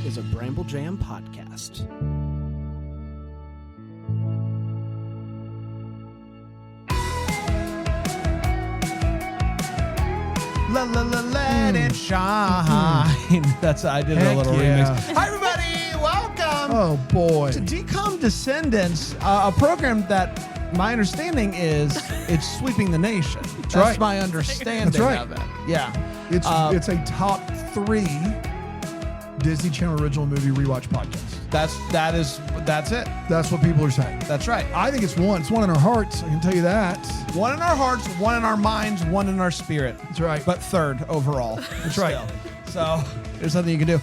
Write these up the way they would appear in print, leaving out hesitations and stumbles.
is a Bramble Jam podcast. Let it shine. That's I did a little remix. Hi everybody, welcome. Oh boy, to DCOM Descendants, a program that my understanding is it's sweeping the nation. That's right. my understanding of it. Yeah, it's a top 3 Disney Channel original movie rewatch podcast. That's it. That's what people are saying. That's right. I think it's one. It's one in our hearts. I can tell you that. One in our hearts, one in our minds, one in our spirit. That's right. But third overall. That's right. So there's nothing you can do.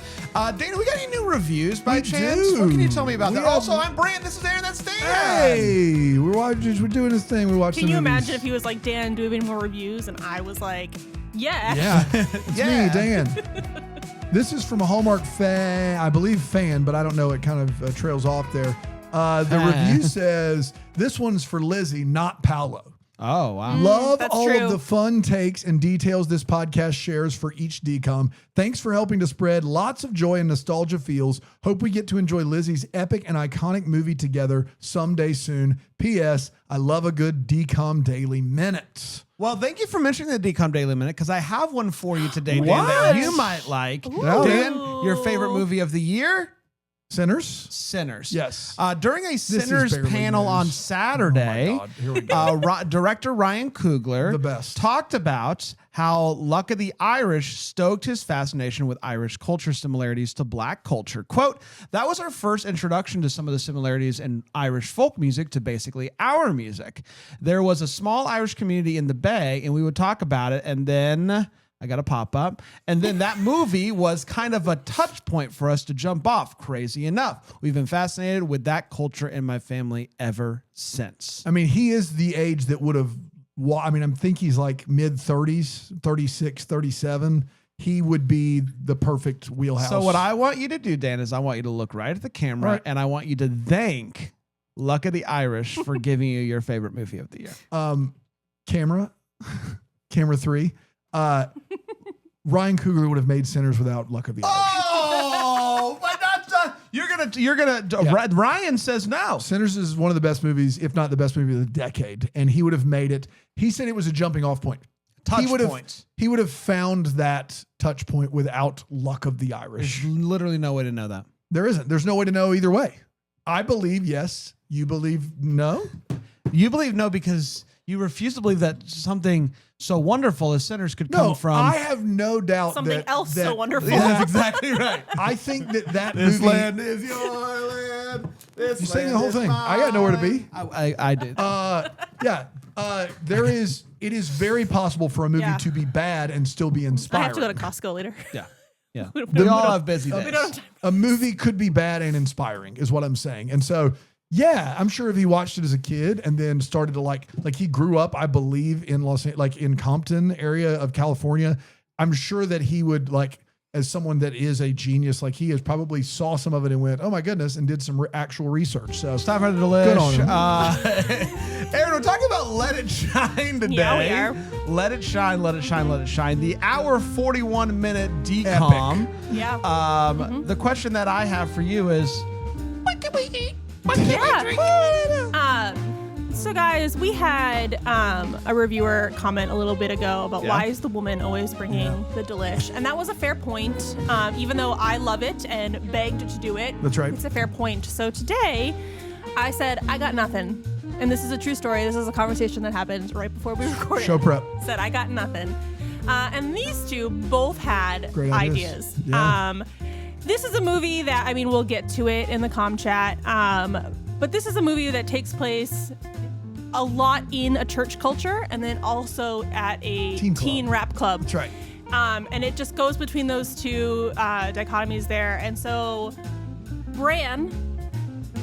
Dana, we got any new reviews by chance? do. What can you tell me about that? have- Also, I'm Brant. This is Aaron. That's Dan. Hey, we're doing this thing. We're watching. Can you movies. imagine if he was like, Dan, do we have any more reviews? And I was like, yeah. Yeah, it's Yeah. me, Dan. This is from a Hallmark fan, I believe fan, but I don't know. It kind of trails off there. The review says this one's for Lizzie, not Paolo. Oh, wow. Love that's all true. of the fun takes and details this podcast shares for each DCOM. Thanks for helping to spread lots of joy and nostalgia feels. Hope we get to enjoy Lizzie's epic and iconic movie together someday soon. P.S. I love a good DCOM Daily Minute. Well, thank you for mentioning the DCOM Daily Minute because I have one for you today, Dan, What? that you might like. Ooh. Dan, your favorite movie of the year? Sinners? Sinners. Yes. During a is Sinners barely panel news. on Saturday, Oh my God. Here we go. Director Ryan Coogler The best. talked about how Luck of the Irish stoked his fascination with Irish culture similarities to Black culture. Quote, that was our first introduction to some of the similarities in Irish folk music to basically our music. There was a small Irish community in the Bay, and we would talk about it, and then I got a pop-up. And then that movie was kind of a touch point for us to jump off. Crazy enough. We've been fascinated with that culture in my family ever since. I mean, he is the age that would have, I think he's like mid-30s, 36, 37. He would be the perfect wheelhouse. So what I want you to do, Dan, is I want you to look right at the camera Right. and I want you to thank Luck of the Irish for giving you your favorite movie of the year. Camera 3. Ryan Coogler would have made Sinners without Luck of the Irish. Oh, but that's you're gonna. Yeah. Ryan says no. Sinners is one of the best movies, if not the best movie of the decade, and he would have made it. He said it was a jumping off point. Touch he would point. He would have found that touch point without Luck of the Irish. There's literally no way to know that. There isn't. There's no way to know either way. I believe yes. You believe no? You believe no because you refuse to believe that something so wonderful as Sinners could come No, from. I have no doubt Something that else that, so wonderful. Yeah, that's exactly right. I think that This movie. land is your land. This You sang land the whole is thing. mine. I got nowhere to be. I did. There is. It is very possible for a movie Yeah. to be bad and still be I inspiring. have to go to Costco later. Yeah. Yeah. We We all don't- have busy days. We don't have time. A movie could be bad and inspiring, is what I'm saying. And so, yeah, I'm sure if he watched it as a kid and then started to like he grew up, I believe, in in Compton area of California. I'm sure that he would as someone that is a genius, he has probably saw some of it and went, oh my goodness, and did some actual research. So It's time for the delish. Good on him. Aaron, we're talking about Let It Shine today. Yeah, we are. Let It Shine, Let It Shine, Let It Shine. The hour 41-minute DCOM. Yeah. The question that I have for you is, what can we eat? What can Yeah. we drink? So guys, we had a reviewer comment a little bit ago about Yeah. why is the woman always bringing the delish, and that was a fair point. Even though I love it and begged to do it, That's right. It's a fair point. So today, I said I got nothing, and this is a true story. This is a conversation that happened right before we recorded. Show prep. Said I got nothing, and these two both had Great ideas. Yeah. This is a movie that we'll get to it in the comm chat. But this is a movie that takes place a lot in a church culture and then also at a teen rap club. That's right. And it just goes between those two dichotomies there. And so Bran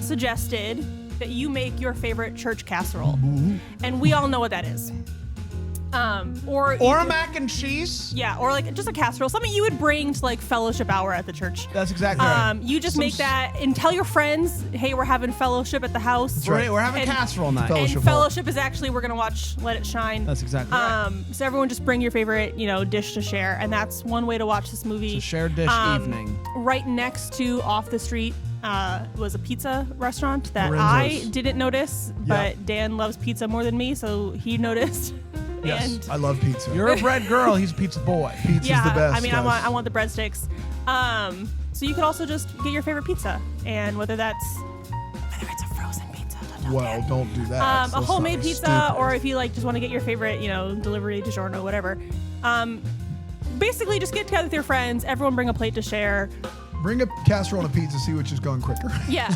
suggested that you make your favorite church casserole. And we all know what that is. Or Or a mac and cheese. yeah, or like just a casserole, something you would bring to like fellowship hour at the church. That's exactly right. You just make that and tell your friends, hey, we're having fellowship at the house. That's right. We're having casserole night. And fellowship is actually, we're going to watch Let It Shine. That's exactly right. So everyone just bring your favorite, dish to share. And that's one way to watch this movie. It's a shared dish evening. Right next to off the street was a pizza restaurant that Lorenzo's. I didn't notice, but Dan loves pizza more than me, so he noticed. Yes, And I love pizza. You're a bread girl. He's a pizza boy. Pizza's yeah, the best. I mean, guys. I want the breadsticks. So you could also just get your favorite pizza, and whether it's a frozen pizza, Well, don't do that. a That's homemade not pizza, stupid. or if you just want to get your favorite, delivery DiGiorno, whatever. Basically, just get together with your friends. Everyone bring a plate to share. Bring a casserole and a pizza, see which is going quicker. Yeah.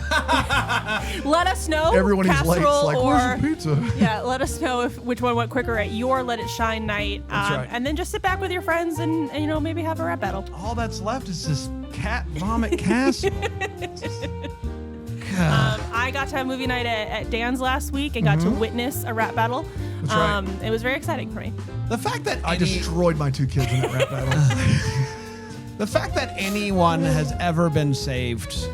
Let us know. Everyone who's late is casserole like, or where's the pizza? yeah, let us know which one went quicker at your Let It Shine night. That's right. And then just sit back with your friends and maybe have a rap battle. All that's left is this cat vomit casserole. I got to have movie night at Dan's last week and got to witness a rap battle. That's right. It was very exciting for me. The fact that I destroyed my 2 kids in that rap battle. the fact that anyone has ever been saved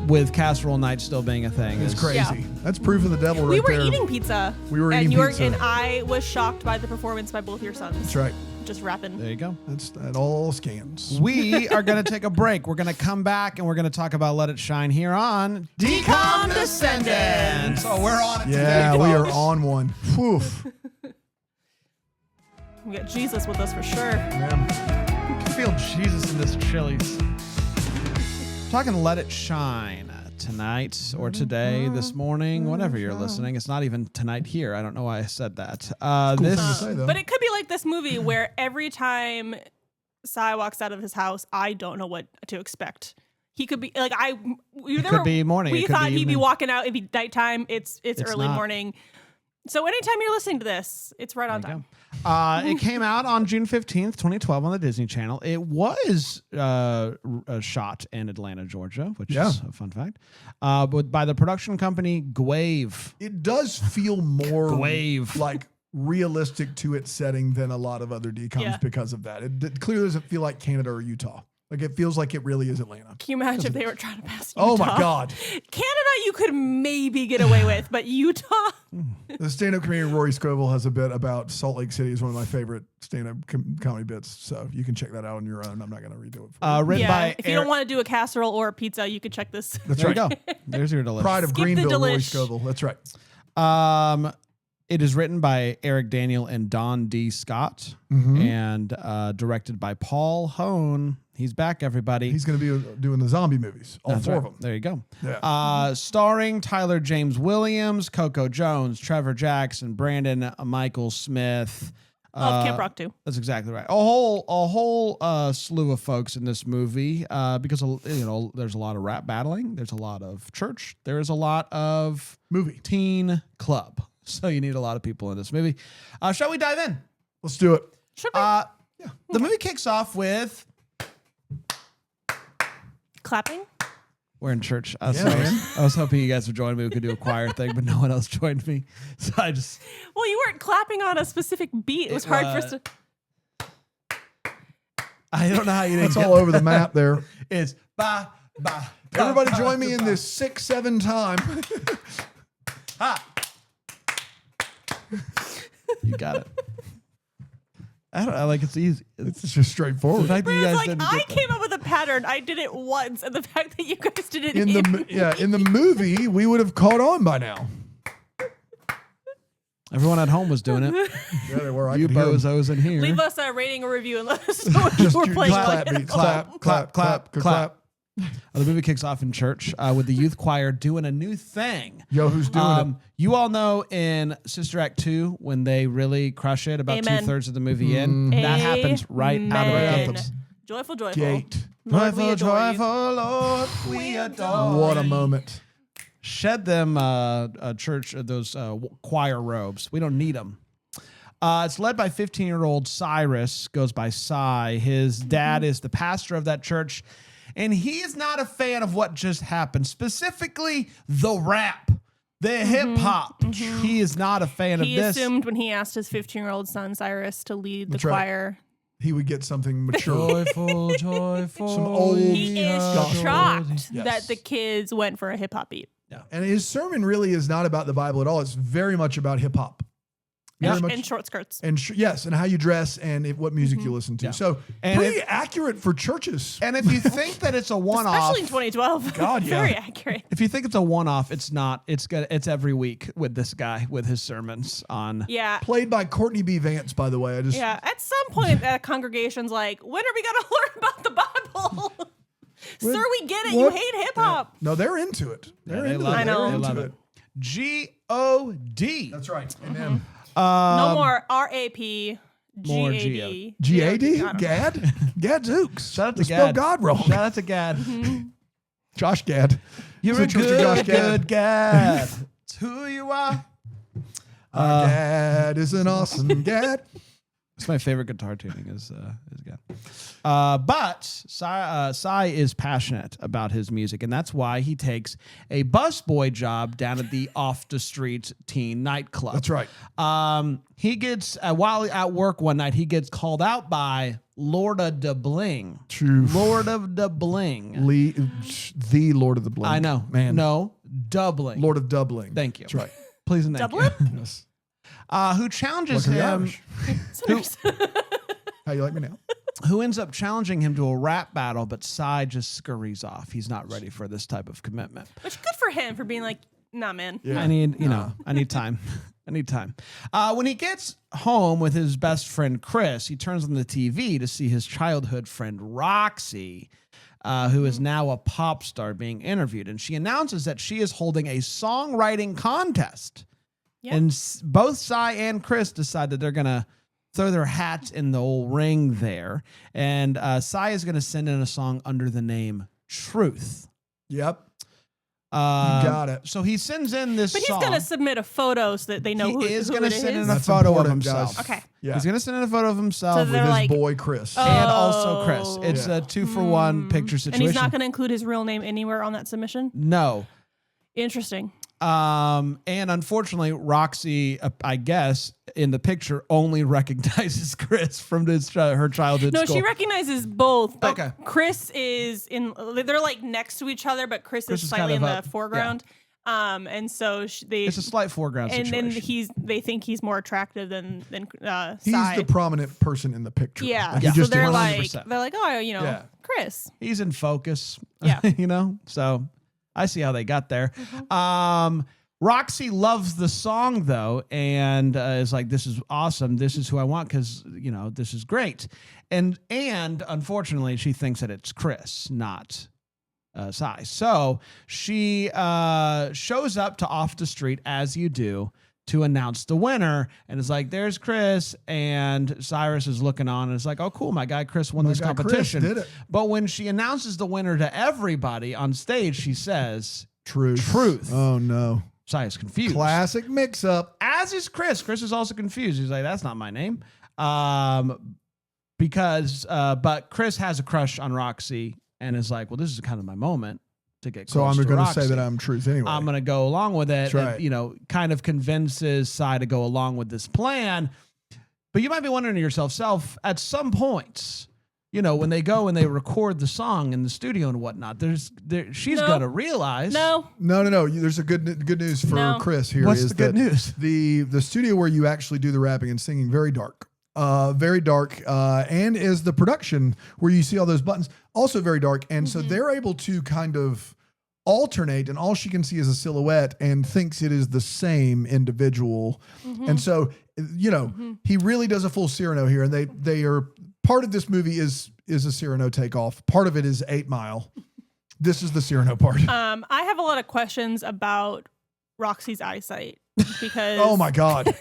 with casserole night still being a thing It's is crazy. Yeah. That's proof of the devil right We were there. eating pizza. We were and eating pizza. And I was shocked by the performance by both your sons. That's right. Just rapping. There you go. That all scans. We are going to take a break. We're going to come back and we're going to talk about Let It Shine here on DCOM Descendants. So we're on it Yeah, today, we are folks. on one. Whew. We got Jesus with us for sure. Man. I can feel Jesus in this Chili's. Talking Let It Shine tonight or today, this morning, whenever you're listening. It's not even tonight here. I don't know why I said that. Cool thing to say, though. But it could be like this movie where every time Sai walks out of his house, I don't know what to expect. He could be like could be morning. We It could thought be he'd be evening. walking out. It'd be nighttime. It's early not. morning. So anytime you're listening to this, it's right on time. It came out on June 15th, 2012 on the Disney Channel. It was shot in Atlanta, Georgia, which is a fun fact, but by the production company Gwave. It does feel more Gwave. like realistic to its setting than a lot of other DCOMs Yeah. because of that. It clearly doesn't feel like Canada or Utah. Like it feels like it really is Atlanta. Can you imagine if they were trying to pass Utah? Oh my God. Canada, you could maybe get away with, but Utah? The stand-up comedian Rory Scovel has a bit about Salt Lake City. Is one of my favorite stand-up comedy bits. So you can check that out on your own. I'm not going to redo it for you. Written Yeah. by If you don't want to do a casserole or a pizza, you could check this. That's there right. you go. There's your delicious. Pride of Skip the Greenville, Rory delish. Scovel. That's right. It is written by Eric Daniel and Don D. Scott and directed by Paul Hone. He's back, everybody. He's going to be doing the zombie movies, all That's 4 right. of them. There you go. Yeah. Starring Tyler James Williams, Coco Jones, Trevor Jackson, Brandon Michael Smith. Camp Rock 2. That's exactly right. A whole slew of folks in this movie because there's a lot of rap battling, there's a lot of church, there is a lot of Movie. teen club. So you need a lot of people in this movie. Shall we dive in? Let's do it. Should we? The movie kicks off with Clapping? we're in church. Yeah, So I was hoping you guys would join me. We could do a choir thing, but no one else joined me. So I just Well, you weren't clapping on a specific beat. It was hard for us to. I don't know how you didn't It's get all over the map there. It's ba ba. Everybody join me in this 6-7 time. Ha. You got it. I like it's easy. It's just The straightforward. fact that you It's guys like didn't I get that. came up with a pattern. I did it once, and the fact that you guys did it In the movie, we would have caught on by now. Everyone at home was doing it. Yeah, they were. I You could hear 'em. bozos in here. Leave us a rating or review and let us know what Just you were playing. clap, like. beats, clap. The movie kicks off in church with the youth choir doing a new thing. Yo, who's doing it? You all know in Sister Act 2 when they really crush it about Amen. 2/3 of the movie in, that happens right out of the Amen. gate. Joyful, joyful. Gate. Lord, we adore you. Lord, we adore What a you. moment. Shed them church those choir robes. We don't need them. It's led by 15-year-old Cyrus, goes by Cy. His dad is the pastor of that church, and he is not a fan of what just happened, specifically the rap The hip hop. He is not a fan of He this. assumed when he asked his 15-year-old son Cyrus to lead the That's right. choir. He would get something mature. Joyful. Some old He is gospel. shocked Yes. that the kids went for a hip hop beat. And his sermon really is not about the Bible at all. It's very much about hip hop. Very much- And short skirts. and yes, and how you dress and what music you listen to. Yeah. So And pretty accurate for churches. And if you think that it's a one-off, Especially in 2012. God, yeah. Very accurate. if you think it's a one-off, it's not. It's good. It's every week with this guy with his sermons on. Yeah. Played by Courtney B. Vance, by the way. Yeah. At some point, a congregation's like, when are we going to learn about the Bible? Sir, we get it. You what? hate hip hop. No, they're into it. They're they into love it. it. I know. They're They into love it. G-O-D. That's right. Amen. No more R-A-P. More G-A-D. G-A-D? I don't know. Gad? Gadzooks. Shout out to You spelled Gad. God wrong. Shout out to Gad. Josh Gad. You're So a Trooster Josh good Gad. It's who you are. Gad is an awesome Gad. It's my favorite guitar tuning is Gad. But Cy is passionate about his music, and that's why he takes a busboy job down at the off the street teen nightclub. That's right. He gets while at work one night, he gets called out by Lorda de Bling. True. Lord of the Bling. The Lord of the Bling. I know. Man. No, Dublin. Lord of Dublin. Thank you. That's right. Please and thank Dublin? you. Yes. Who challenges Luckily him? Irish. Sinners. How you like me now? Who ends up challenging him to a rap battle, but Cy just scurries off. He's not ready for this type of commitment. Which good for him for being like, nah, man. Yeah. I need, I need time. I need time. When he gets home with his best friend Chris, he turns on the TV to see his childhood friend Roxy, who is now a pop star, being interviewed. And she announces that she is holding a songwriting contest. Yeah. And both Cy and Chris decide that they're going to throw their hats in the old ring there. And Cy is going to send in a song under the name Truth. Yep. You got it. So he sends in this But he's song. going to submit a photo so that they know who He is who going it to send in is. a That's photo of important, himself. guys. Okay. Yeah. He's going to send in a photo of himself So with they're His like, boy Chris. and also Chris. Oh. It's Yeah. a 2-for-1 picture And situation. he's not going to include his real name anywhere on that submission? No. Interesting. And unfortunately, Roxy, I guess, in the picture only recognizes Chris from her childhood No, school. she recognizes both. But Okay. Chris is in, they're like next to each other, but Chris Chris is is slightly kind in of the up, foreground. And so they, It's a slight foreground and situation. then they think he's more attractive than He's Cy. the prominent person in the picture. Yeah. Like, he Yeah. So just they're is. like, 100%. oh, Yeah. Chris. He's in focus. Yeah. So I see how they got there. Roxy loves the song though, and is like, "This is awesome. This is who I want because this is great." And unfortunately, she thinks that it's Chris, not Cy. So she shows up to Off the Street as you do to announce the winner, and it's like, "There's Chris," and Cyrus is looking on, and it's like, "Oh, cool, my guy Chris won this guy Chris competition." did it. But when she announces the winner to everybody on stage, she says, Truth. Oh no. Cy is confused. Classic mix up. As is Chris. Chris is also confused. He's like, "That's not my name." But Chris has a crush on Roxy and is like, "Well, this is kind of my moment to get So close I'm to going to Roxy. say that I'm Truth anyway. I'm going to go along with it." That's right. And, kind of convinces Cy to go along with this plan. But you might be wondering to yourself, at some points, when they go and they record the song in the studio and whatnot, she's No. going to realize. No. No. There's a good news for No. Chris here. What's is the good that news? The studio where you actually do the rapping and singing, very dark. And is the production where you see all those buttons also very dark. And so they're able to kind of alternate, and all she can see is a silhouette and thinks it is the same individual. And so, he really does a full Cyrano here. And they are part of this movie is a Cyrano takeoff. Part of it is 8 Mile. This is the Cyrano part. I have a lot of questions about Roxy's eyesight because Oh my God.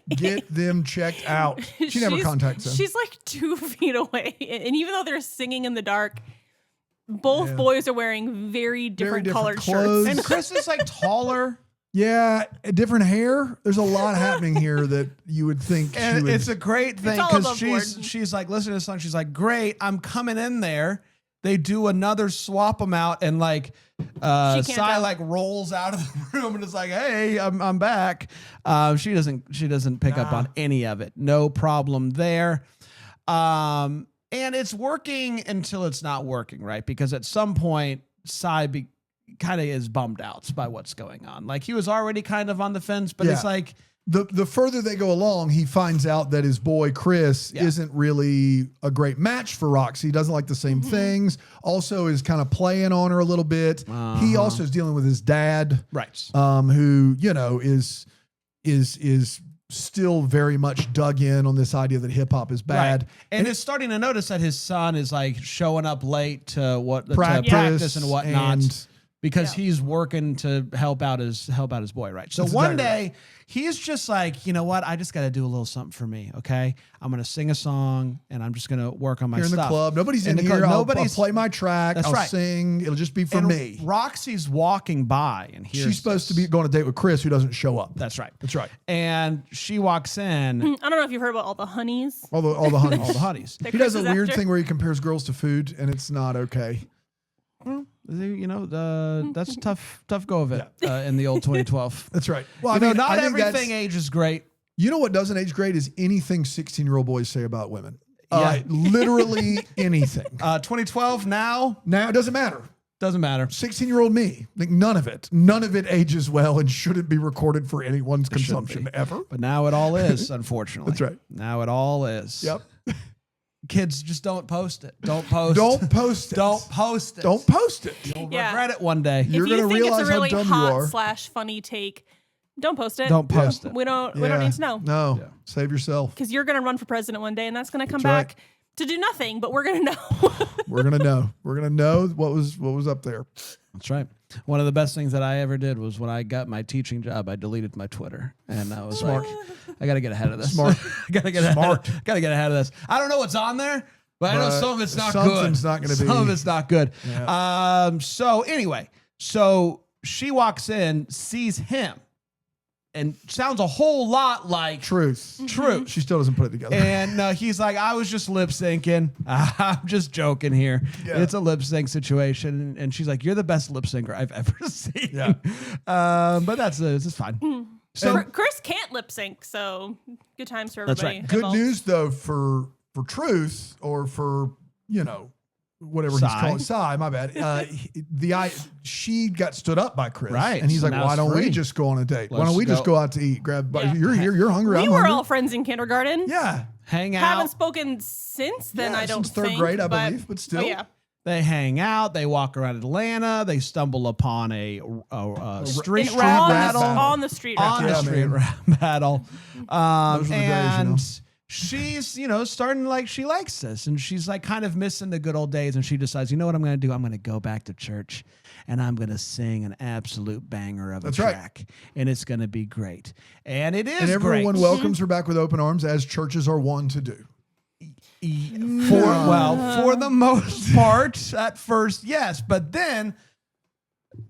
Get them checked out. She never contacts them. She's like 2 feet away. And even though they're singing in the dark, both boys are wearing very different colored clothes. shirts. And Chris is like taller. Yeah, different hair. There's a lot happening here that you would think she And would. it's a great thing all because above she's board. she's like, listening to the song. She's like, "Great, I'm coming in there. They do another swap them out, and like Sai like rolls out of the room and is like, "Hey, I'm back." She doesn't pick up on any of it. No problem there. And it's working until it's not working, right? Because at some point, Sai kind of is bummed out by what's going on. Like he was already kind of on the fence, but it's like. The further they go along, he finds out that his boy Chris isn't really a great match for Roxy. He doesn't like the same things. Also is kind of playing on her a little bit. He also is dealing with his dad, right? Who is still very much dug in on this idea that hip hop is bad, right. and is starting to notice that his son is like showing up late to practice and whatnot. Because he's working to help out his boy, right? So one day he's just like, you know what? I just got to do a little something for me, okay? I'm gonna sing a song and I'm just gonna work on my stuff. Here in the club, nobody's in here. I'll play my track. I'll sing. It'll just be for me. Roxy's walking by and she's supposed to be going on a date with Chris, who doesn't show up. That's right. That's right. And she walks in. I don't know if you've heard about all the honeys. All the honeys. All the honeys. He does a weird thing where he compares girls to food, and it's not okay. You know, that's a tough go of it in the old 2012. That's right. Well, not everything ages great. You know what doesn't age great is anything 16-year-old boys say about women. Literally anything. 2012 now it doesn't matter. Doesn't matter. 16-year-old me, like none of it ages well and shouldn't be recorded for anyone's consumption ever. But now it all is, unfortunately. That's right. Now it all is. Yep. Kids, just don't post it. Don't post. Don't post it. Don't post it. Don't post it. You'll regret it one day. You're going to realize it's a really how dumb you are. hot/funny take, don't post it. Don't post it. We don't need to know. No. Yeah. Save yourself. Because you're going to run for president one day, and that's going to come back to do nothing. But we're going to know. We're going to know. We're going to know what was up there. That's right. One of the best things that I ever did was when I got my teaching job, I deleted my Twitter, and I was smart. I got to get ahead of this. Smart. Got to get ahead of this. I don't know what's on there. But I know some of it's not good. Something's not going to be. Some of it's not good. Yeah. So anyway, so she walks in, sees him, and sounds a whole lot like Truth. Truth. She still doesn't put it together. And he's like, I was just lip syncing. I'm just joking here. Yeah. It's a lip sync situation. And she's like, you're the best lip syncer I've ever seen. Yeah. But this is fine. So Chris can't lip sync, so good times for everybody. That's right. Good news though for Truth, or for whatever he's calling Sai, my bad. She got stood up by Chris, right? And he's so like, "Why don't we just go on a date? Why don't we just go out to eat? You're here. You're hungry. We I'm were hungry. all friends in kindergarten. Yeah, hang out. Haven't spoken since then. I don't since third think, grade, I believe, but still, They hang out. They walk around Atlanta. They stumble upon a street battle. On the street rap battle. Those were the days, she's, starting like she likes this, and she's like kind of missing the good old days, and she decides, you know what I'm going to do? I'm going to go back to church, and I'm going to sing an absolute banger of a track, and it's going to be great. And it is and everyone great. welcomes her back with open arms, as churches are wont to do. For the most part, at first, yes, but then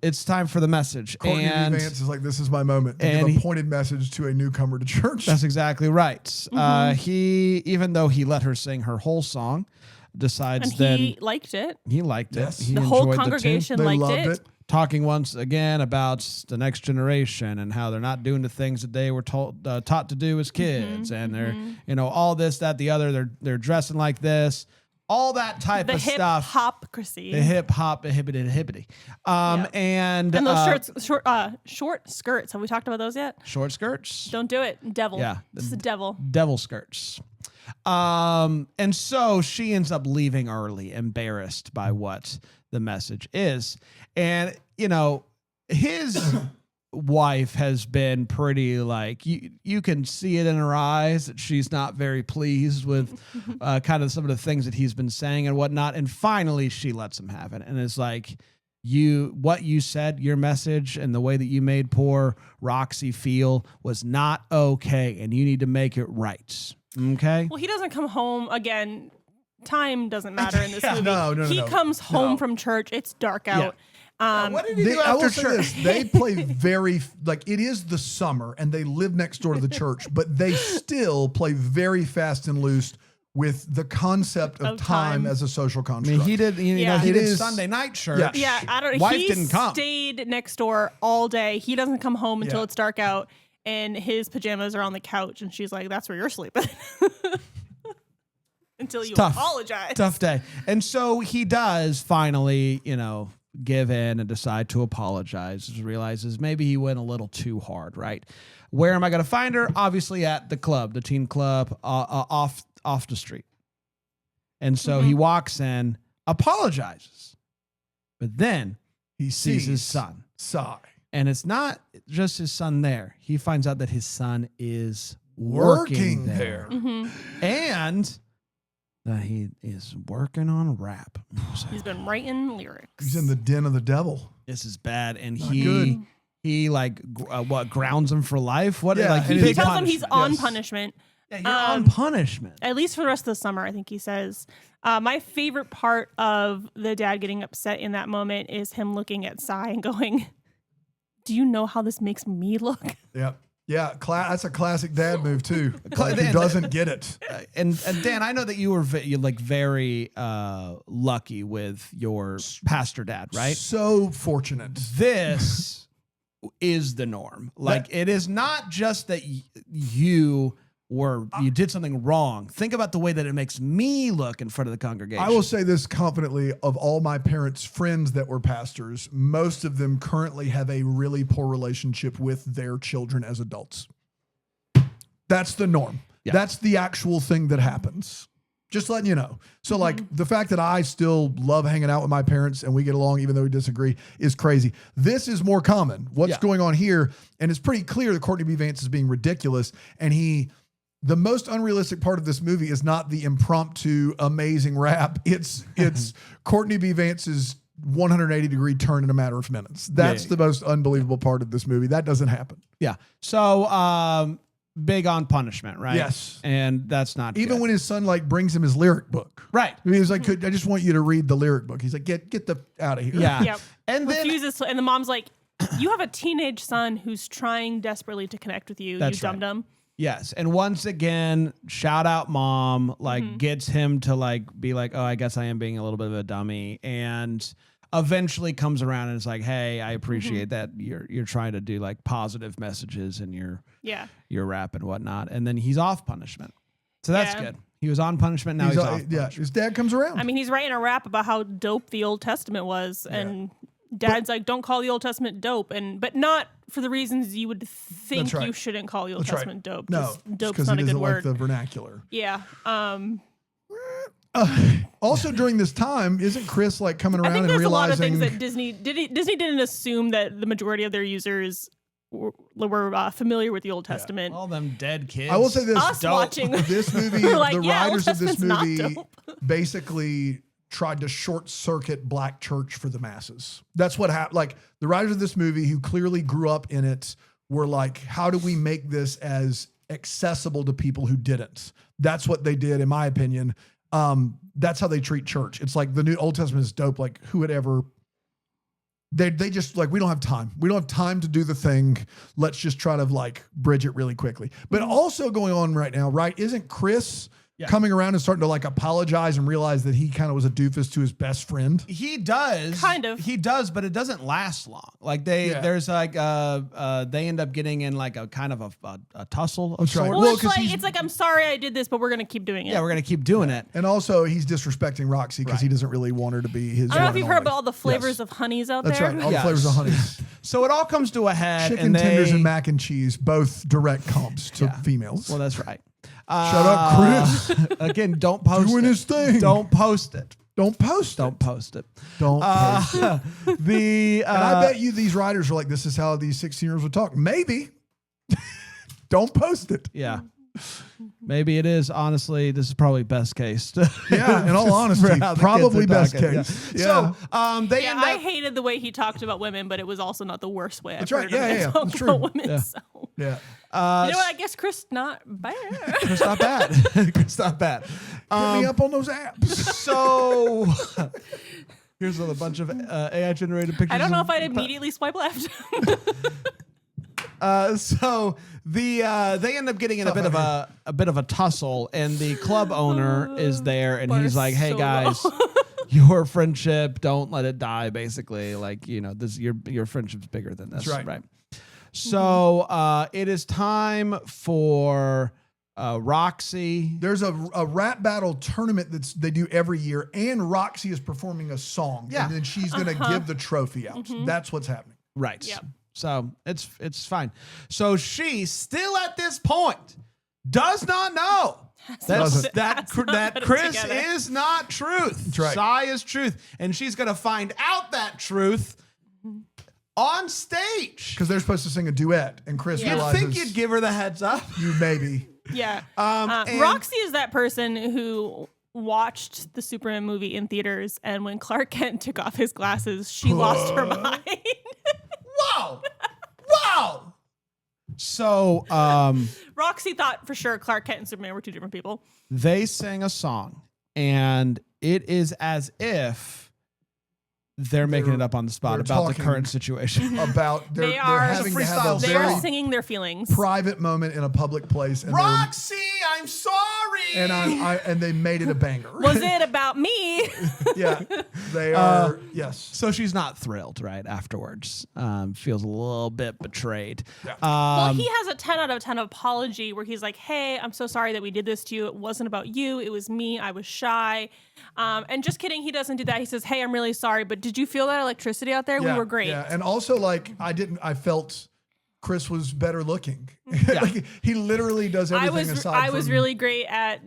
it's time for the message. Courtney and Vance is like, this is my moment to give a pointed message to a newcomer to church. That's exactly right. He, even though he let her sing her whole song, decides and he liked it. He liked it. He the whole enjoyed congregation They liked loved it. Talking once again about the next generation and how they're not doing the things that they were taught to do as kids, and they're all this, that, the other. They're dressing like this, all that type of stuff. The hip hop, hibbity. And those short skirts. Have we talked about those yet? Short skirts. Don't do it, devil. Yeah, it's the devil. Devil skirts. And so she ends up leaving early, embarrassed by what the message is. And, his wife has been pretty like, you can see it in her eyes that she's not very pleased with kind of some of the things that he's been saying and whatnot. And finally she lets him have it. And it's like, what you said, your message, and the way that you made poor Roxy feel was not okay. And you need to make it right. Okay. Well, he doesn't come home again. Time doesn't matter in this movie. No. He comes home from church. It's dark out. What did he do after church? They play very, it is the summer and they live next door to the church, but they still play very fast and loose with the concept of time as a social I construct. mean, he did. Yeah. He It did is- Sunday night church. Yeah. Yeah, I don't know. Wife He didn't come. stayed next door all day. He doesn't come home until Yeah. it's dark out, and his pajamas are on the couch, and she's like, "That's where you're sleeping." Until you tough. apologize. Tough day. And so he does finally, give in and decide to apologize. Realizes maybe he went a little too hard, right? Where am I going to find her? Obviously at the club, the teen club off the street. And so he walks in, apologizes. But then he sees his son. Sigh. And it's not just his son there. He finds out that his son is working there. And that he is working on rap music. He's been writing lyrics. He's in the den of the devil. This is bad. And Not good. he grounds him for life? What? Yeah, Like and He big tells him he's punishment. on Yes. punishment. Yeah, you're on punishment. At least for the rest of the summer, I think he says. My favorite part of the dad getting upset in that moment is him looking at Cy and going, "Do you know how this makes me look?" Yep. Yeah, that's a classic dad move too. Like, he doesn't get it. And Dan, I know that you were very lucky with your pastor dad, right? So fortunate. This is the norm. Like, it is not just that you did something wrong. Think about the way that it makes me look in front of the congregation. I will say this confidently: of all my parents' friends that were pastors, most of them currently have a really poor relationship with their children as adults. That's the norm. Yeah. That's the actual thing that happens. Just letting you know. So like the fact that I still love hanging out with my parents and we get along even though we disagree is crazy. This is more common. What's going on here? And it's pretty clear that Courtney B. Vance is being ridiculous. And the most unrealistic part of this movie is not the impromptu amazing rap. It's Courtney B. Vance's 180-degree turn in a matter of minutes. That's the most unbelievable part of this movie. That doesn't happen. Yeah. So big on punishment, right? Yes. And that's not Even good. when his son like brings him his lyric book. Right. He was like, I just want you to read the lyric book. He's like, get the out of here. Yeah. Yep. And then Refuses to, and the mom's like, "You have a teenage son who's trying desperately to connect with you, That's you dum-dum." yes. And once again, shout out mom, like gets him to like be like, "Oh, I guess I am being a little bit of a dummy." And eventually comes around and is like, "Hey, I appreciate that you're trying to do like positive messages in your rap and whatnot." And then he's off punishment. So that's good. He was on punishment, now he's off punishment. His dad comes around. I mean, he's writing a rap about how dope the Old Testament was, and Dad's like, "Don't call the Old Testament dope," but not for the reasons you would think That's right. you shouldn't call the Old That's right. Testament dope. No, Just dope's because not it a good isn't like word. the vernacular. Yeah. Also during this time, isn't Chris like coming I around think and there's a lot realizing of things that Disney didn't assume that the majority of their users were familiar with the Old Testament. All them dead kids. I will say this: Us watching, this movie, we're like, the yeah, Old writers of this Testament's not movie dope. basically tried to short circuit black church for the masses. That's what happened. Like the writers of this movie, who clearly grew up in it, were like, how do we make this as accessible to people who didn't? That's what they did, in my opinion. That's how they treat church. It's like the New Old Testament is dope. Like who would ever? They just like, we don't have time. We don't have time to do the thing. Let's just try to like bridge it really quickly. But also going on right now, right? Isn't Chris coming around and starting to like apologize and realize that he kind of was a doofus to his best friend? He does. Kind of. He does, but it doesn't last long. Like there's like they end up getting in like a kind of a tussle of That's right. sorts. Well, Well, 'cause it's like I'm sorry I did this, but we're gonna keep doing it. Yeah, we're gonna keep doing it. And also he's disrespecting Roxy because he doesn't really want her to be his. I don't know if one you've and heard only. about all the flavors Yes. of honeys out That's there. right. All Yes. the flavors of honeys. So it all comes to a head. Chicken and tenders they, and mac and cheese, both direct comps to females. Well, that's right. Shut up, Chris. Again, don't post Doing it. his thing. Don't post it. Don't post Don't it. post it. Don't post it. And And I bet you these writers are like, this is how these 16-year-olds would talk. Maybe. Don't post it. Yeah. Maybe it is. Honestly, this is probably best case. Yeah, in all honesty, For how the probably kids are best talking. case. Yeah. Yeah. So they Yeah, end up. I hated the way he talked about women, but it was also not the worst way. That's I've right. heard Yeah, him yeah, talk that's about true. women. Yeah. So. Yeah. You know what? I guess Chris not bad. It's not bad. It's not bad. Hit me up on those apps. So here's a bunch of AI generated pictures. I don't know of- if I'd immediately swipe left. So they end up getting in a bit of a tussle, and the club owner is there, and he's like, "Hey guys, your friendship, don't let it die." Basically, like, you know, this your friendship's bigger than this, That's right. So it is time for Roxy. There's a rap battle tournament they do every year, and Roxy is performing a song, Yeah. and then she's going to give the trophy out. That's what's happening. Right. Yep. So it's fine. So she still at this point does not know that Chris together. is not truth. That's right. Sai is truth, and she's gonna find out that truth on stage. Because they're supposed to sing a duet, and Chris You'd realizes think you'd give her the heads up. you maybe. Yeah. And- Roxy is that person who watched the Superman movie in theaters, and when Clark Kent took off his glasses, she lost her mind. Wow. So Roxy thought for sure Clark Kent and Superman were two different people. they sang a song, and it is as if they're making it up on the spot they're about the talking current situation. About they're having to have freestyle a They very are singing their feelings. private moment in a public place, and Roxy, I'm sorry. and and they made it a banger. Was it about me? Yeah, they are. Yes. So she's not thrilled, right? Afterwards, feels a little bit betrayed. Yeah. Well, he has a 10 out of 10 apology where he's like, "Hey, I'm so sorry that we did this to you. It wasn't about you. It was me. I was shy." And just kidding, he doesn't do that. He says, "Hey, I'm really sorry, but did you feel that electricity out there? We were great." Yeah, and also like I felt Chris was better looking. Like, he literally does everything aside. I was really great at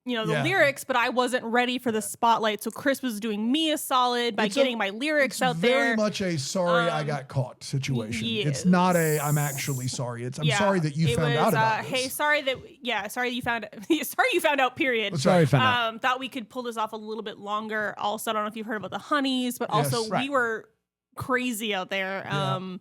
the Yeah. lyrics, but I wasn't ready for the spotlight. So Chris was doing me a solid by getting my lyrics out very there. much a sorry I got caught situation. yes. It's not a I'm actually sorry. It's I'm sorry that you found out about this. Hey, sorry you found sorry you found out. Period. Sorry, found out. Thought we could pull this off a little bit longer. Also, I don't know if you've heard about the honeys, but also Right. we were crazy out there. Yeah.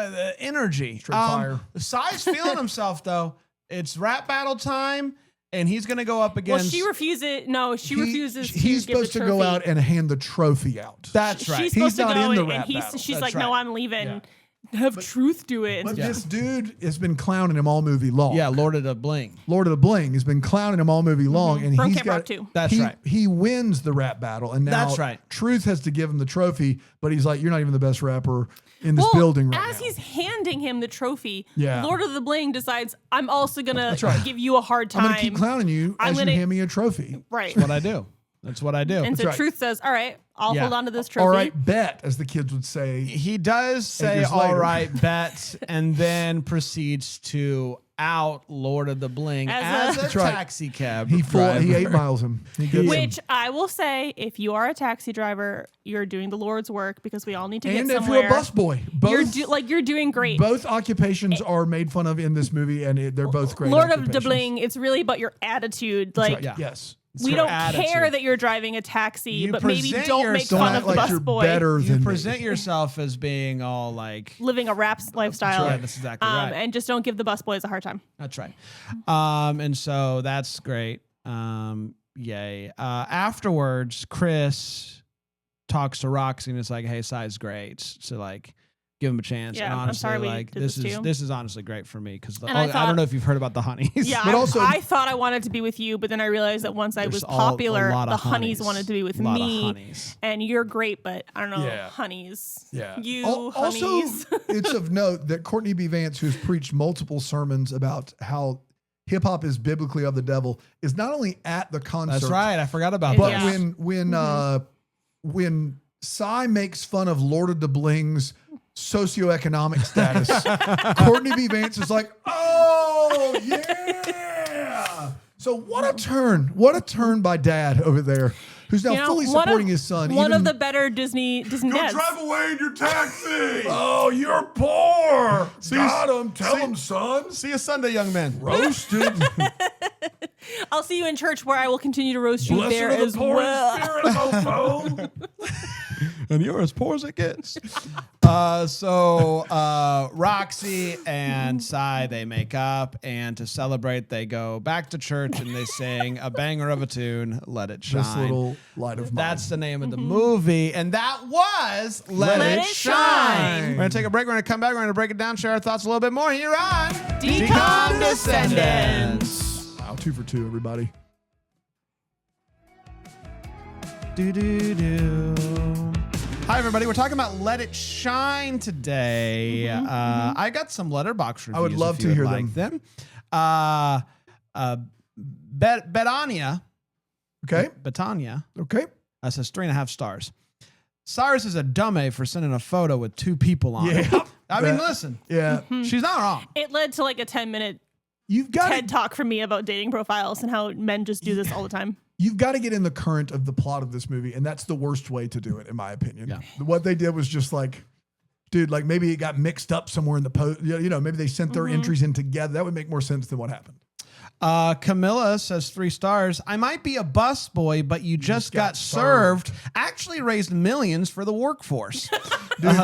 The energy. Straight fire. Sai's feeling himself though. It's rap battle time, and he's gonna go up Well, against. she refuses. No, she refuses. He's to give supposed the to go trophy. out and hand the trophy out. That's right. She's He's supposed to not go in the and rap he's, battle. she's That's like, right. "No, I'm leaving." Yeah. Have truth do it. But this dude has been clowning him all movie long. Yeah, Lord of the Bling. Lord of the Bling has been clowning him all movie long, and From he's Camp Rock got 2. That's right. He wins the rap battle, and now That's right. Truth has to give him the trophy, but he's like, "You're not even the best rapper in this building right as now." he's handing him the trophy, Yeah. Lord of the Bling decides, "I'm also gonna right. give you a hard time." I'm gonna keep clowning you I'm as you gonna- hand me a trophy. Right. What I do. That's what I do. And so right. Truth says, "All right, I'll Yeah. hold on to this trophy." All right, bet, as the kids would say. He does say, years all later. right, bet, and then proceeds to out Lord of the Bling As as a- a right. taxi cab He driver. 8 miles him. He gets him. Which I will say, if you are a taxi driver, you're doing the Lord's work because we all need to And get if somewhere. you're a busboy, both You're doing great. both occupations are made fun of in this movie, and they're both great. Lord of the occupations. Bling, it's really about your attitude. That's Like right. Yeah. Yes. we your don't attitude. care that you're driving a taxi, You but maybe present don't make yourself- fun Don't of the act like you're busboy better You than me. present yourself as being all like, living a rap lifestyle. Yeah, that's exactly right. And just don't give the busboys a hard time. that's right. And so that's great. Yay. Afterwards, Chris talks to Roxy and it's like, hey, Sai's great. So like, give him a chance. Yeah, and I'm honestly, sorry we like did this to you. this is honestly great for me because And I I thought- don't know if you've heard about the honeys. Yeah, But I thought I wanted to be with you, but then I realized that once I There's was a popular, lot the of honeys wanted to be with A lot of me. honeys. And you're great, but I don't know, Yeah. honeys. Yeah. You Also, honeys. it's of note that Courtney B. Vance, who's preached multiple sermons about how hip hop is biblically of the devil, is not only at the concert. That's right. I forgot about But that. Yeah. when Psy makes fun of Lord of the Bling's socioeconomic status, Courtney B. Vance is like, "Oh yeah!" So what a turn by Dad over there, who's now fully supporting his son. One even- of the better Disney dads. away in your taxi. Oh, you're poor. Got him. Tell him, son. See you Sunday, young man. Roasted. I'll see you in church where I will continue to roast you there as well. and you're as poor as it gets. So Roxy and Cy, they make up, and to celebrate, they go back to church and they sing a banger of a tune, Let It Shine. This little light of mine. That's the name of the movie, and that was Let It Shine. We're going to take a break. We're going to come back. We're going to break it down, share our thoughts a little bit more here on DCOM Descendants. Wow, 2 for 2, everybody. Hi, everybody. We're talking about Let It Shine today. I got some letterbox reviews. I would love if to you hear like them. Betania. Okay. Betania Okay. says 3.5 stars. Cyrus is a dummy for sending a photo with 2 people on it. Yeah. I mean, listen. Yeah. She's not wrong. It led to like a 10-minute You've got TED talk from me about dating profiles and how men just do this all the time. You've got to get in the current of the plot of this movie, and that's the worst way to do it, in my opinion. Yeah. What they did was just like, dude, like maybe it got mixed up somewhere in the post. You know, maybe they sent their entries in together. That would make more sense than what happened. Camilla says 3 stars. I might be a busboy, but you just got served. Actually raised millions for the workforce. Dude,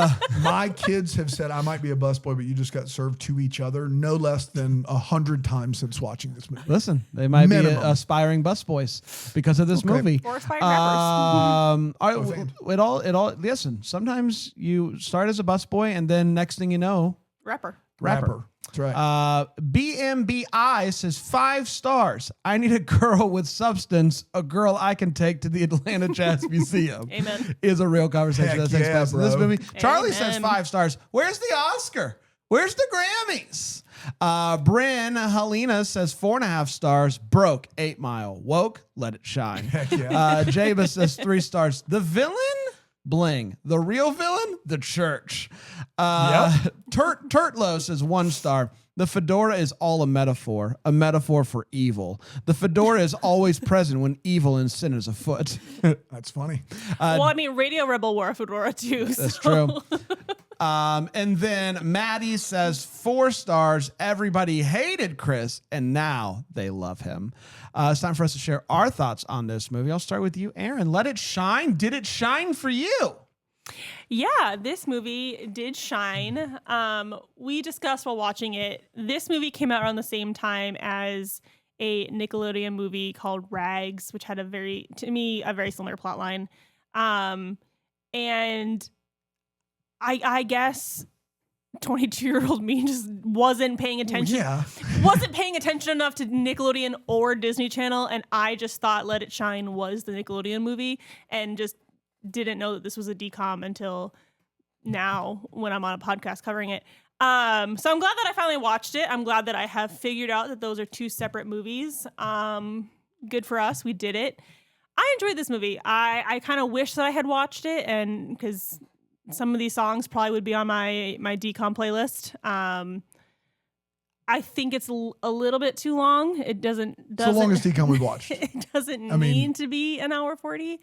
my kids have said I might be a busboy, but you just got served to each other no less than 100 times since watching this movie. Listen, they might Minimum. be aspiring busboys because of this movie. Or aspiring rappers. It all. Listen, sometimes you start as a busboy, and then next thing you know, Rapper. Rapper. That's right. BMBI says 5 stars. I need a girl with substance, a girl I can take to the Atlanta Jazz Museum. Amen. Is a real conversation Heck that takes yeah, place in this bro. movie. Charlie says Amen. 5 stars. Where's the Oscar? Where's the Grammys? Bryn Helena says 4.5 stars. Broke, 8 Mile. Woke, Let It Shine. Heck yeah. Jabez says 3 stars. The villain? Bling. The real villain? The church. Turtlo says 1 star. The fedora is all a metaphor for evil. The fedora is always present when evil and sin is afoot. That's funny. Well, I mean, Radio Rebel wore a fedora too. That's so. true. And then Maddie says 4 stars. Everybody hated Chris, and now they love him. It's time for us to share our thoughts on this movie. I'll start with you, Aaron. Let It Shine. Did it shine for you? Yeah, this movie did shine. We discussed while watching it. This movie came out around the same time as a Nickelodeon movie called Rags, which had a very similar plot line. And I guess 22-year-old me just wasn't paying attention. Yeah. Wasn't paying attention enough to Nickelodeon or Disney Channel, and I just thought Let It Shine was the Nickelodeon movie, and just didn't know that this was a DCOM until now when I'm on a podcast covering it. So I'm glad that I finally watched it. I'm glad that I have figured out that those are 2 separate movies. Good for us. We did it. I enjoyed this movie. I kind of wish that I had watched it, and because some of these songs probably would be on my DCOM playlist. I think it's a little bit too long. It doesn't So long as DCOM we've watched. It doesn't need to be an hour 40.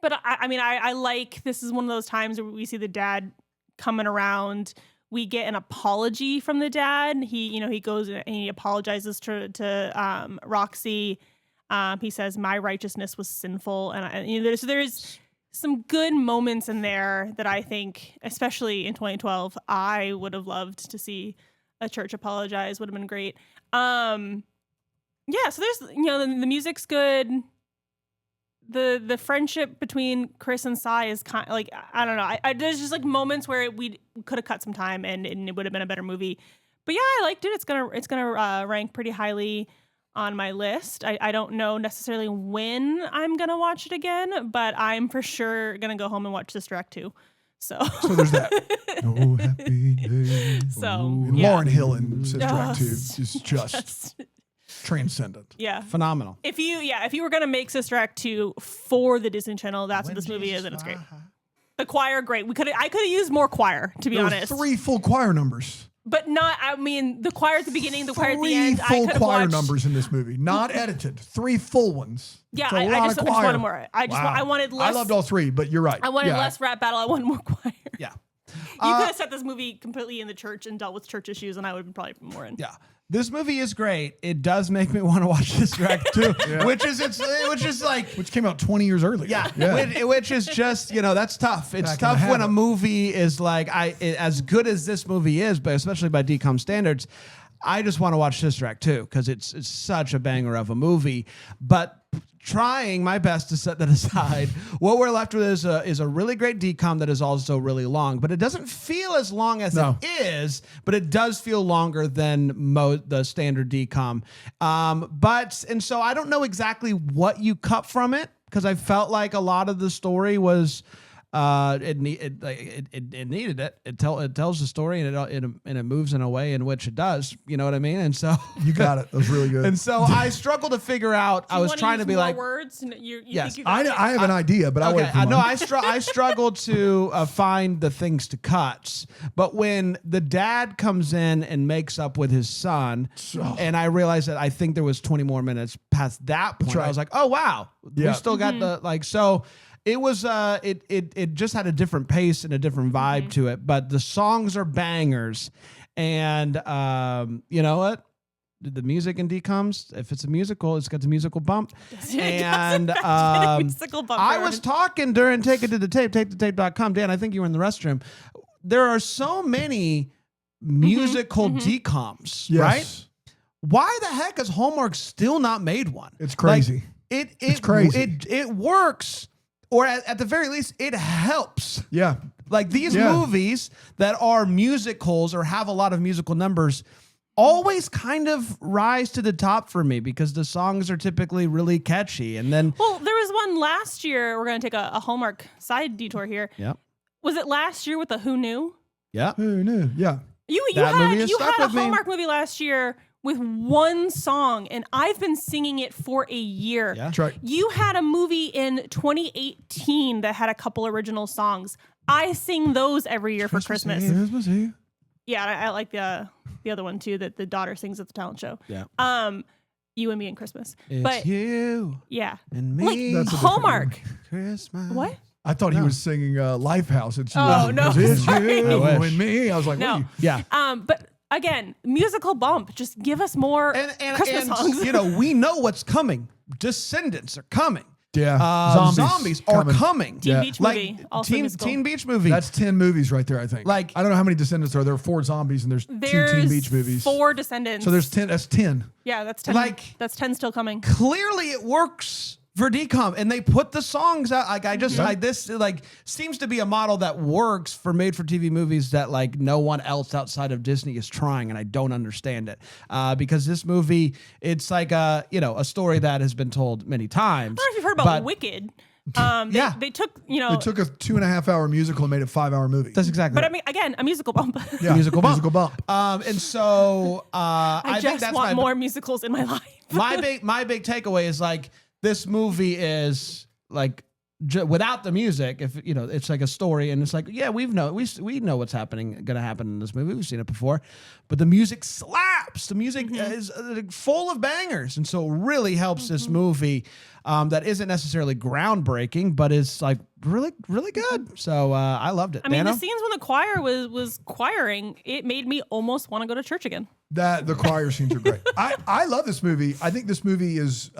But I like, this is one of those times where we see the dad coming around. We get an apology from the dad. He goes and he apologizes to Roxy. He says, "My righteousness was sinful," and there's some good moments in there that I think, especially in 2012, I would have loved to see a church apologize. Would have been great. So there's the music's good. The friendship between Chris and Cy is kind of like, I don't know. There's just like moments where we could have cut some time and it would have been a better movie. But yeah, I liked it. It's gonna rank pretty highly on my list. I don't know necessarily when I'm gonna watch it again, but I'm for sure gonna go home and watch Sister Act 2. So there's that. Oh, happy day. So, yeah. Lauryn Hill in Sister Act 2 is just transcendent. Yeah. Phenomenal. If you were gonna make Sister Act 2 for the Disney Channel, that's what this movie is, and it's great. The choir, great. I could have used more choir, to be honest. 3 full choir numbers. But not, I mean, the choir at the beginning, the choir at the end. 3 full choir watched numbers in this movie, not edited. 3 full ones. Yeah, It's a I lot just of wanted choir. more. Wow. I wanted less. I loved all 3, but you're right. I wanted less rap battle. I wanted more choir. Yeah. You could have set this movie completely in the church and dealt with church issues, and I would have probably been more in. Yeah. This movie is great. It does make me want to watch Sister Act 2, which is like, which came out 20 years earlier. Yeah. Which is just, that's tough. It's Back in tough the when a habit. movie is like, as good as this movie is, but especially by DCOM standards, I just want to watch Sister Act 2 because it's such a banger of a movie. But trying my best to set that aside, what we're left with is a really great DCOM that is also really long, but it doesn't feel as long as it is, but it does feel longer than the standard DCOM. And so I don't know exactly what you cut from it because I felt like a lot of the story was it needed it. It tells the story and it moves in a way in which it does. You know what I mean? And so You got it. That was really good. and so I struggled to figure out. I was trying to be like, words. You Yes. think you got it? I have an idea, but I'll wait for I know mine. I struggled to find the things to cut, but when the dad comes in and makes up with his son, and I realized that I think there was 20 more minutes past that point, right. I was like, oh wow, Yeah. we still got the so. It was it just had a different pace and a different vibe to it, but the songs are bangers, and you know what? The music in DCOMs, if it's a musical, it's got the musical bump. And musical bump I there. was talking during Take It to the Tape, takethetape.com. Dan, I think you were in the restroom. There are so many musical DCOMs, Yes. right? Why the heck has Hallmark still not made one? It's crazy. Like, It's crazy. It works, or at the very least, it helps. Yeah. Like these Yeah. movies that are musicals or have a lot of musical numbers always kind of rise to the top for me because the songs are typically really catchy. And then, Well, there was one last year. We're going to take a Hallmark side detour here. yeah, Was it last year with the Who Knew? yeah. Who knew? Yeah. You That movie had has you stuck had a with me. Hallmark movie last year with one song, and I've been singing it for a year. Yeah. That's right. You had a movie in 2018 that had a couple original songs. I sing those every year for Christmas. Christmas Eve. Yeah, I like the other one too that the daughter sings at the talent show. Yeah. You and Me and Christmas. It's but you yeah, and like me. That's a different Hallmark. Christmas. What? I thought he was singing Lifehouse. It's Oh, no, It's sorry. you I wish. and me. I was like, No. what are you? Yeah. But again, musical bump. Just give us more Christmas songs. You know, we know what's coming. Descendants are coming. Yeah. Zombies are coming. Teen Yeah. Beach movie. Also musical. Teen Beach movie. That's 10 movies right there, I think. Like- I don't know how many Descendants there are. There are 4 zombies and there's 2 There's Teen Beach movies. 4 Descendants. So there's 10. That's 10. Yeah, that's 10. Like- That's 10 still coming. Clearly it works for DCOM, and they put the songs out. Like this seems to be a model that works for made-for-TV movies that like no one else outside of Disney is trying, and I don't understand it because this movie, it's like a story that has been told many times. I don't know if you've heard about but Wicked. Yeah. They took They took a 2.5 hour musical and made it a 5-hour movie. that's exactly. but right. I mean, again, a musical bump. Yeah, musical bump. Musical bump. And so I think just that's want my more musicals in my life. my big takeaway is like this movie is like without the music, if it's like a story, and it's like we know what's going to happen in this movie. We've seen it before, but the music slaps. The music is full of bangers, and so it really helps this movie that isn't necessarily groundbreaking, but is like really really good. So I loved it. I mean, Nano? the scenes when the choir was choiring, it made me almost want to go to church again. The choir scenes are great. I love this movie. I think this movie is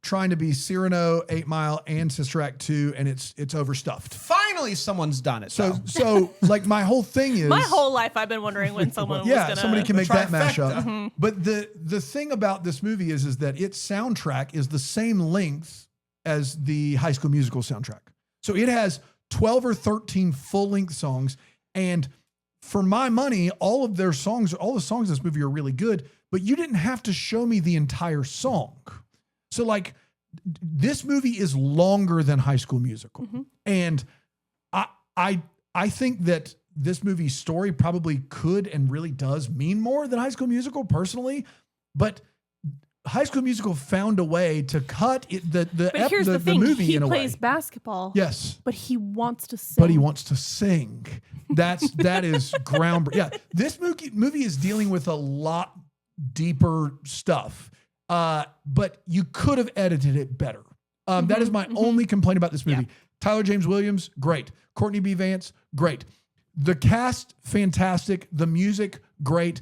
trying to be Cyrano, 8 Mile, and Sister Act 2, and it's overstuffed. Finally, someone's done it. So like my whole thing is My whole life, I've been wondering when someone was gonna. somebody can make that mashup. trifecta. But the thing about this movie is that its soundtrack is the same length as the High School Musical soundtrack. So it has 12 or 13 full-length songs, and for my money, all the songs in this movie are really good, but you didn't have to show me the entire song. So like this movie is longer than High School Musical. And I think that this movie's story probably could and really does mean more than High School Musical personally, but High School Musical found a way to cut But here's the thing: movie he in a plays way. basketball. Yes. but he wants to sing. But he wants to sing. That is groundbreaking. Yeah, this movie is dealing with a lot deeper stuff. But you could have edited it better. That is my only complaint about this movie. Yeah. Tyler James Williams, great. Courtney B. Vance, great. The cast, fantastic. The music, great.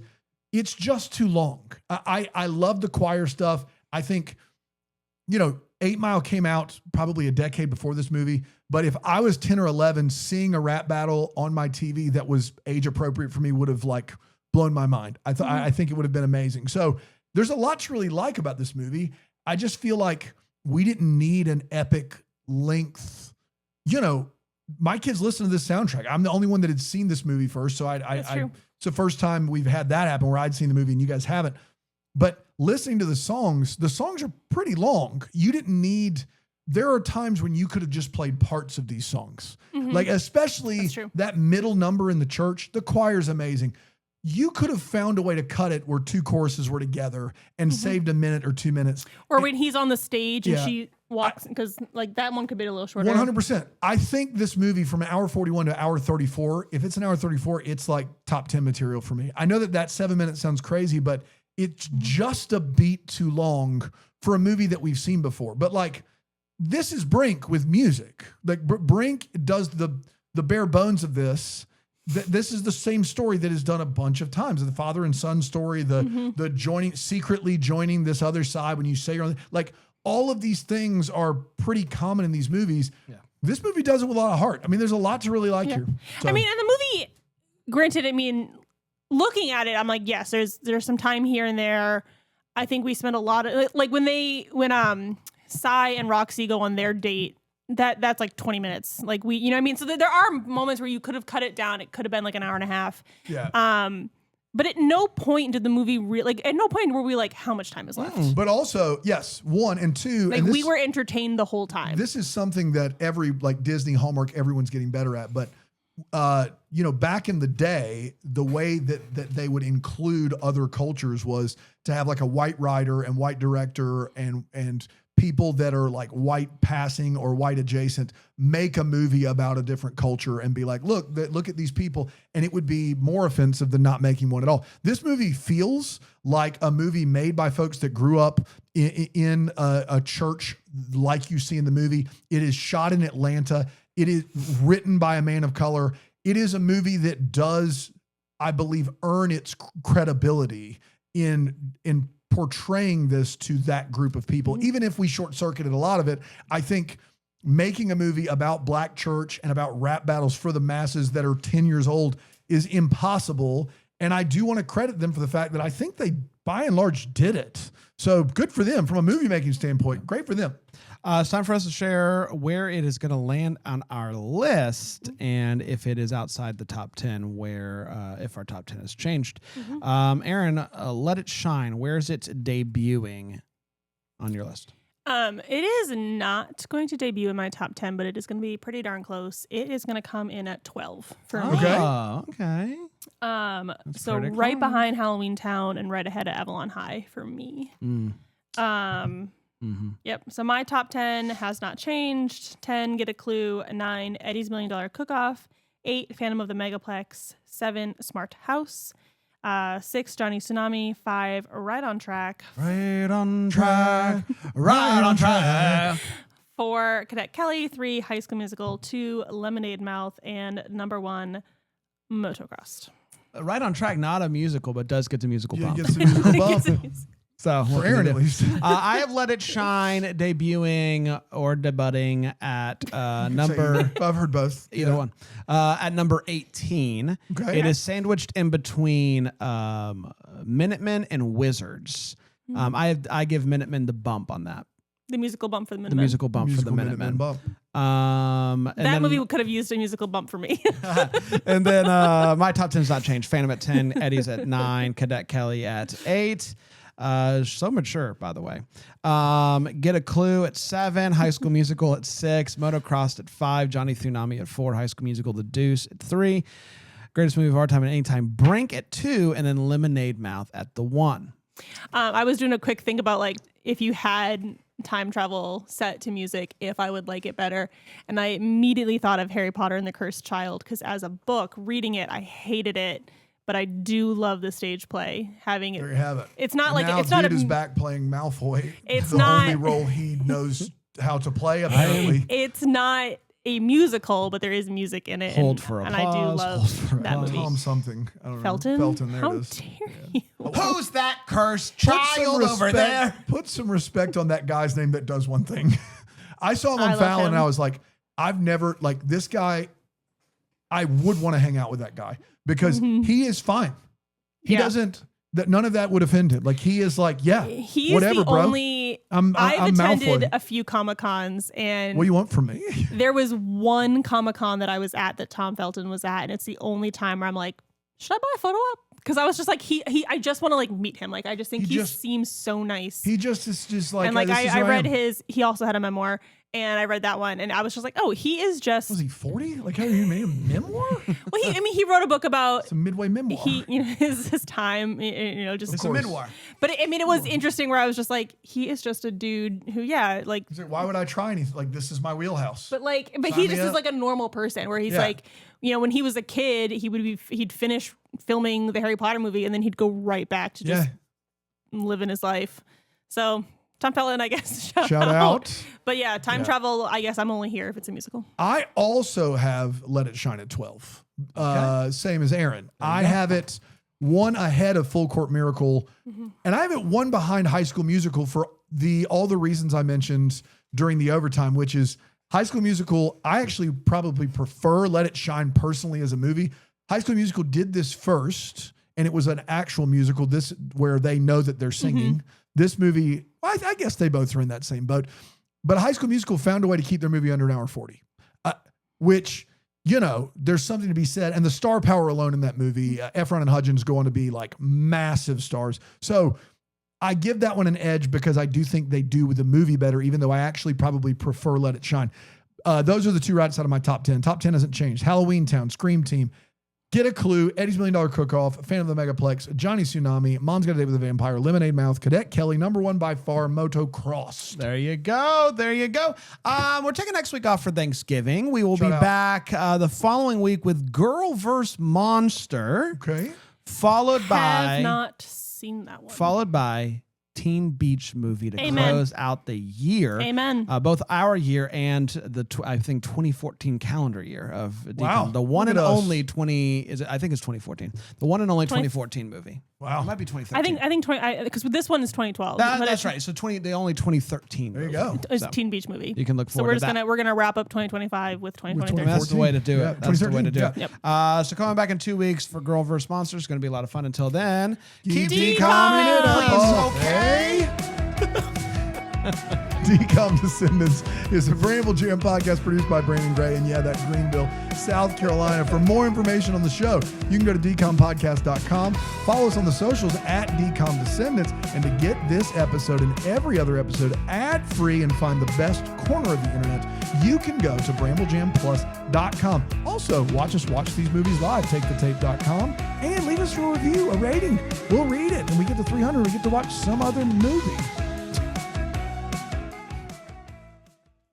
it's just too long. I love the choir stuff. I think, 8 Mile came out probably a decade before this movie. But if I was 10 or 11, seeing a rap battle on my TV that was age appropriate for me would have like blown my mind. I think it would have been amazing. So there's a lot to really like about this movie. I just feel like we didn't need an epic length. My kids listen to this soundtrack. I'm the only one that had seen this movie first. So it's the first time we've had that happen where I'd seen the movie and you guys haven't. But listening to the songs are pretty long. You didn't need, there are times when you could have just played parts of these songs. Like, especially that middle number in the church, the choir's amazing. You could have found a way to cut it where 2 choruses were together and saved a minute or 2 minutes. Or when he's on the stage and she walks, because like that one could be a little shorter. 100%. I think this movie from hour 41 to hour 34, if it's an hour 34, it's like top 10 material for me. I know that 7 minutes sounds crazy, but it's just a beat too long for a movie that we've seen before. But like, this is Brink with music. Like Brink does the bare bones of this. This is the same story that is done a bunch of times. The father and son story, the secretly joining this other side when you say you're like, all of these things are pretty common in these movies. Yeah. This movie does it with a lot of heart. I mean, there's a lot to really like here. So. I mean, and the movie, granted, looking at it, I'm like, yes, there's some time here and there. I think we spent a lot of like when Cy and Roxy go on their date, that's like 20 minutes. Like So there are moments where you could have cut it down. It could have been like an hour and a half. Yeah. But at no point did the movie at no point were we like, how much time is left? But also, yes, 1 and 2. Like, we were entertained the whole time. This is something that every like Disney, Hallmark, everyone's getting better at. But back in the day, the way that they would include other cultures was to have like a white writer and white director and people that are like white passing or white adjacent make a movie about a different culture and be like, look at these people. And it would be more offensive than not making one at all. This movie feels like a movie made by folks that grew up in a church like you see in the movie. It is shot in Atlanta. It is written by a man of color. It is a movie that does, I believe, earn its credibility in portraying this to that group of people. Even if we short-circuited a lot of it, I think making a movie about black church and about rap battles for the masses that are 10 years old is impossible. And I do want to credit them for the fact that I think they, by and large, did it. So good for them from a movie-making standpoint. Great for them. It's time for us to share where it is going to land on our list, and if it is outside the top 10, if our top 10 has changed. Aaron, Let It Shine. Where is it debuting on your list? It is not going to debut in my top 10, but it is going to be pretty darn close. It is going to come in at 12 for me. Okay. So right behind Halloween Town and right ahead of Avalon High for me. Yep. So my top 10 has not changed. 10, Get a Clue. 9, Eddie's $1 Million Cook-Off. 8, Phantom of the Megaplex. 7, Smart House. 6, Johnny Tsunami. 5, Right on Track. Right on track. Right on track. 4, Cadet Kelly. 3, High School Musical. 2, Lemonade Mouth. And number 1, Motocrossed. Right on Track, not a musical, but does get the musical bump. Gets the musical bump. So for Aaron, at least. I have Let It Shine debuting or debuting at number. I've heard both. Either one. At number 18. Okay. It is sandwiched in between Minutemen and Wizards. I give Minutemen the bump on that. The musical bump for the Minutemen. The musical bump for the Minutemen. That movie could have used a musical bump for me. And then my top 10 has not changed. Phantom at 10, Eddie's at 9, Cadet Kelly at 8. So mature, by the way. Get a Clue at 7, High School Musical at 6, Motocrossed at 5, Johnny Tsunami at 4, High School Musical The Deuce at 3, Greatest Movie of Our Time at Any Time, Brink at 2, and then Lemonade Mouth at the 1. I was doing a quick think about like if you had time travel set to music, if I would like it better. And I immediately thought of Harry Potter and the Cursed Child, because as a book, reading it, I hated it. But I do love the stage play. Having it, there you have it. It's not and like now it's not. Dude is back playing Malfoy. It's the not only role he knows how to play. Apparently, it's not a musical, but there is music in it. Hold for and I do applause, love hold for that applause. movie. Tom something. I don't Felton? know. Felton, there How it is. dare you? Who's that cursed Put some child over respect- there? Put some respect on that guy's name that does one thing. I saw him I on love Fallon him. and I was like, I've never, like, this guy, I would want to hang out with that guy because he is fine. He Yeah. doesn't, that none of that would offend him. Like, he is like, yeah, He is whatever, the bro. only. I'm I've attended Malfoy. a few Comic-Cons, and What do you want from me? there was one Comic-Con that I was at that Tom Felton was at, and it's the only time where I'm like, should I buy a photo op? Because I was just like, I just want to like meet him. Like, I just think he seems so nice. He just is just like, and like this is who I read am. he also had a memoir, and I read that one, and I was just like, oh, he is just. Was he 40? Like, how do you made a memoir? Well, he wrote a book about It's a midway memoir. his time, just It's a memoir. But it was interesting where I was just like, he is just a dude who, like. He's like, why would I try anything? Like, this is my wheelhouse. But Sign he me just up. is like a normal person where he's Yeah. like, when he was a kid, he'd finish filming the Harry Potter movie and then he'd go right back to just living his life. So Tom Felton, I guess. Shout out. But yeah, time travel, I guess I'm only here if it's a musical. I also have Let It Shine at 12. Same as Aaron. I have it one ahead of Full Court Miracle, and I have it one behind High School Musical for all the reasons I mentioned during the overtime, which is High School Musical. I actually probably prefer Let It Shine personally as a movie. High School Musical did this first, and it was an actual musical. This where they know that they're singing. This movie, I guess they both are in that same boat. But High School Musical found a way to keep their movie under an hour 40, which, there's something to be said. And the star power alone in that movie, Efron and Hudgens go on to be like massive stars. So I give that one an edge because I do think they do with the movie better, even though I actually probably prefer Let It Shine. Those are the two right outside of my top 10. Top 10 hasn't changed. Halloween Town, Scream Team, Get a Clue, Eddie's $1 Million Cook-Off, Fan of the Megaplex, Johnny Tsunami, Mom's Got a Date with a Vampire, Lemonade Mouth, Cadet Kelly, number one by far, Motocross. There you go. There you go. We're taking next week off for Thanksgiving. We will Shout be out. back the following week with Girl vs. Monster, Okay. followed Have by not seen that one. Teen Beach Movie to Amen. close out the year. Amen. Both our year and I think 2014 calendar year of DCOM. Wow. The one Look and at us. only I think it's 2014. The one and only 2014 movie. Wow. It might be 2013. I think 20 because this one is 2012. That's right. So the only 2013. There you movie. go. It's So, Teen Beach movie. you can look So forward we're to just that. we're gonna wrap up 2025 with 2023. That's the way to do it. Yeah, That's the way to do it. 2013, Yep. So coming back in 2 weeks for Girl vs. Monster is going to be a lot of fun. Until then, Keep decoming decoming it up, please, okay? DCOM Descendants is a Bramble Jam podcast produced by Brandon Gray and that Greenville, South Carolina. For more information on the show, you can go to DCOMpodcast.com. Follow us on the socials at DCOM Descendants. And to get this episode and every other episode ad-free and find the best corner of the internet, you can go to BrambleJamPlus.com. Also, watch these movies live, TakeTheTape.com, and leave us a review, a rating. We'll read it. And we get to 300, we get to watch some other movie.